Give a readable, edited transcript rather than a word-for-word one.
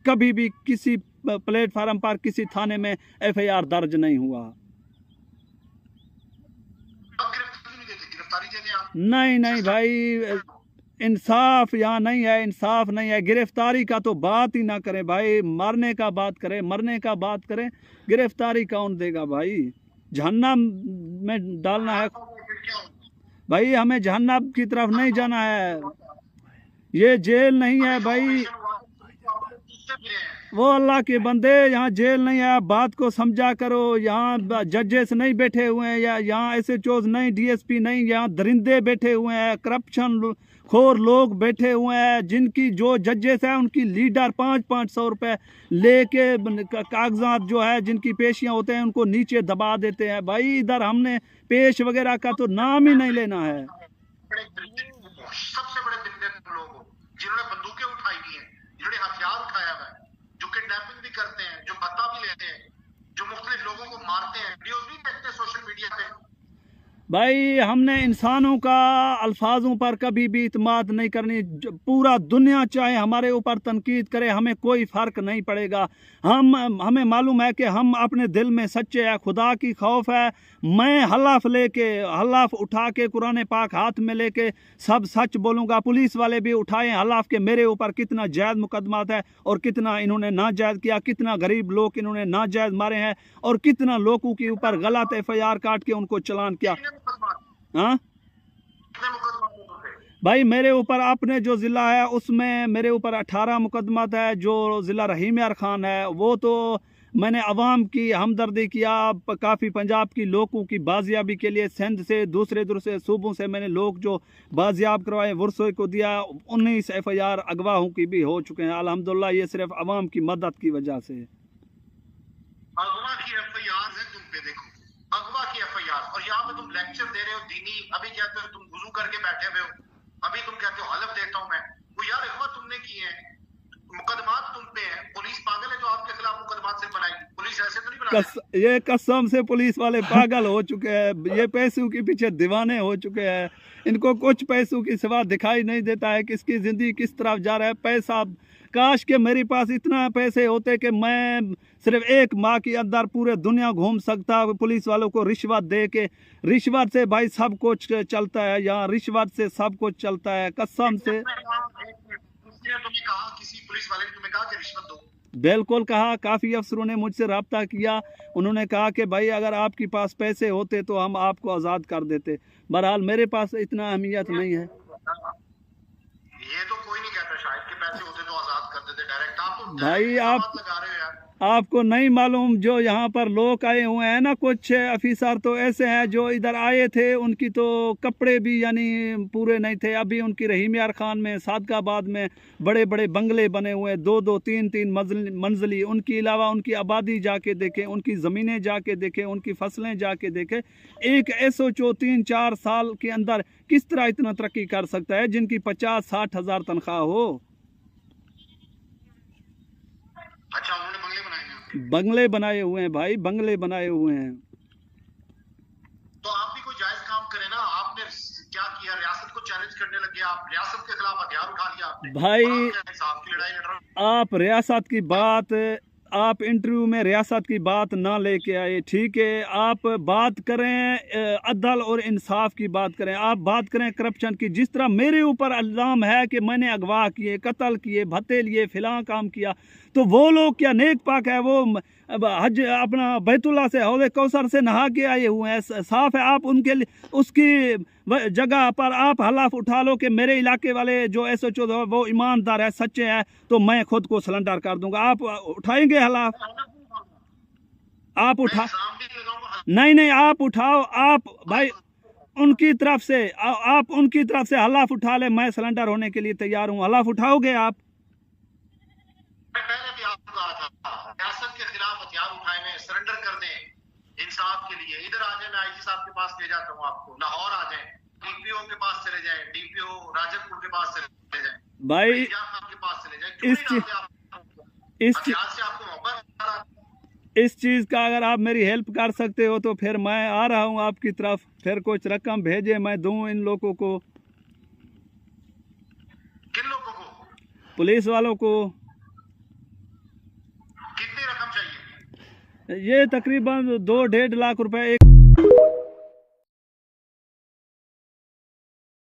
कभी भी किसी प्लेटफार्म पर किसी थाने में FIR दर्ज नहीं हुआ। नहीं नहीं भाई, इंसाफ यहाँ नहीं है, इंसाफ नहीं है। गिरफ्तारी का तो बात ही ना करें भाई, मरने का बात करें, मरने का बात करें, गिरफ्तारी कौन देगा भाई? जहन्नम में डालना है भाई, हमें जहन्नम की तरफ नहीं जाना है। ये जेल नहीं है भाई, वो अल्लाह के बंदे, यहाँ जेल नहीं है। बात को समझा करो। यहाँ जजेस नहीं बैठे हुए हैं, या यहाँ SHOs नहीं, DSP नहीं, यहाँ दरिंदे बैठे हुए हैं, करप्शन खोर लोग बैठे हुए हैं, जिनकी जो जजेस हैं उनकी लीडर 500-500 रुपए लेके कागजात जो है जिनकी पेशियां होते हैं उनको नीचे दबा देते हैं। भाई इधर हमने पेश वगैरह का तो नाम ही नहीं लेना है। सबसे बड़े दिक्कत लोग जिन्होंने बंदूकें उठाई हुई हैं, जिन्होंने हथियार उठाया हुआ है, जो किडनैपिंग भी करते हैं, जो भत्ता भी लेते हैं, जो मुख्तलिफ लोगों को मारते हैं, वीडियोस भी देखते हैं सोशल मीडिया पे। भाई हमने इंसानों का अल्फाजों पर कभी भी इत्माद नहीं करनी। पूरा दुनिया चाहे हमारे ऊपर तनकीद करे, हमें कोई फ़र्क नहीं पड़ेगा। हमें मालूम है कि हम अपने दिल में सच्चे हैं, खुदा की खौफ है। मैं हलफ उठा के कुरान पाक हाथ में लेके सब सच बोलूँगा। पुलिस वाले भी उठाएं हलफ के मेरे ऊपर कितना जायज़ मुकदमात है और कितना इन्होंने नाजायज़ किया, कितना गरीब लोग इन्होंने नाजायज़ मारे हैं और कितना लोगों के ऊपर गलत FIR काट के उनको चालान किया। हाँ भाई, मेरे ऊपर अपने जो ज़िला है उसमें मेरे ऊपर 18 मुकदमात है। जो ज़िला रहीम यार खान है वो तो मैंने अवाम की हमदर्दी किया, काफ़ी पंजाब की लोगों की बाजियाबी के लिए सिंध से दूसरे सूबों से मैंने लोग जो बाजियाब करवाए वर्षों को दिया। 19 FIR अगवाहों की भी हो चुके हैं अल्हम्दुलिल्लाह। ये सिर्फ अवाम की मदद की वजह से। अगवा की FIR है तुम पे, देखो अगवा की FIR, और यहाँ पे तुम लेक्चर दे रहे हो दीनी। अभी कहते हो तुम वुजू करके बैठे हुए हो, अभी तुम कहते हो हलफ देता हूँ मैं। वो यार अगवा तुमने किए हैं, मुकदमात तुम पे हैं। पुलिस पागल है जो आपके खिलाफ मुकदमात सिर्फ बनाएगी। पुलिस ऐसे तो नहीं बनाती। ये कसम से पुलिस वाले पागल हो चुके हैं, ये पैसों के पीछे दीवाने हो चुके हैं। इनको कुछ पैसों की सिवा दिखाई नहीं देता है किसकी जिंदगी किस तरफ जा रहा है। पैसा, काश के मेरे पास इतना पैसे होते कि मैं सिर्फ एक माह के अंदर पूरे दुनिया घूम सकता। पुलिस वालों को रिश्वत दे के, रिश्वत से भाई सब कुछ चलता है यहाँ, रिश्वत से सब कुछ चलता है कसम से। तुम्हें कहा, किसी पुलिस वाले ने तुम्हें कहा कि रिश्वत दो? बिल्कुल कहा, काफ़ी अफसरों ने मुझसे रब्ता किया। उन्होंने कहा कि भाई अगर आपके पास पैसे होते तो हम आपको आज़ाद कर देते। बहरहाल मेरे पास इतना अहमियत नहीं है। ये तो कोई नहीं कहता शायद कि पैसे होते तो आज़ाद कर देते डायरेक्ट। आप तो भाई आप लगा रहे हो यार। आपको नहीं मालूम, जो यहाँ पर लोग आए हुए हैं ना, कुछ अफीसर तो ऐसे हैं जो इधर आए थे, उनकी तो कपड़े भी यानी पूरे नहीं थे। अभी उनकी रहीम यार खान में सादकाबाद में बड़े बड़े बंगले बने हुए हैं, 2-2 3-3 मंजिली। उनके अलावा उनकी आबादी जाके देखें, उनकी ज़मीनें जाके देखें, उनकी फसलें जाके देखें। एक SHO 3-4 साल के अंदर किस तरह इतना तरक्की कर सकता है जिनकी 50-60 हज़ार तनख्वाह हो? अच्छा, उन्होंने बंगले बनाए हैं? बंगले बनाए हुए हैं भाई, बंगले बनाए हुए हैं। तो आप भी कोई जायज काम करें ना। आपने क्या किया? रियासत को चैलेंज करने लगे, आप रियासत के खिलाफ हथियार उठा लिया आपने। भाई इंसाफ की लड़ाई लड़ रहे हो। आप रियासत की बात, आप इंटरव्यू में रियासत की बात ना लेके आए, ठीक है? आप बात करें अदल और इंसाफ की बात करें, आप बात करें करप्शन की। जिस तरह मेरे ऊपर इल्ज़ाम है कि मैंने अगवा किए, कत्ल किए, भत्ते लिए, फिलां काम किया, तो वो लोग क्या नेक पाक है? वो हज अपना बैतुल्ला से हौज़े कौसर से नहा के आए हुए हैं, साफ है। आप उनके लिए उसकी जगह पर आप हलफ उठा लो कि मेरे इलाके वाले जो SHO वो ईमानदार है, सच्चे हैं, तो मैं खुद को सरेंडर कर दूंगा। आप उठाएंगे हलफ? आप उठा नहीं नहीं, आप उठाओ। आप भाई उनकी तरफ से आप उनकी तरफ से हलफ उठा ले, मैं सरेंडर होने के लिए तैयार हूँ। हलफ उठाओगे आप? पहले भी आपको कहा था रियासत के खिलाफ हथियार उठाए में सरेंडर कर दें इंसाफ के लिए। इधर आ जाए, मैं IG साहब के पास ले जाता हूँ आपको। लाहौर आ जाए, DPO के पास चले जाए, DPO राजनपुर के पास चले जाए, भाई के पास चले जाए। इस चीज़ का अगर आप मेरी हेल्प कर सकते हो तो फिर मैं आ रहा हूँ आपकी तरफ। फिर कुछ रकम भेजे, मैं दूँ इन लोगों को। किन लोगों को? पुलिस वालों को। चाहिए? ये तकरीबन 2-1.5 लाख रुपए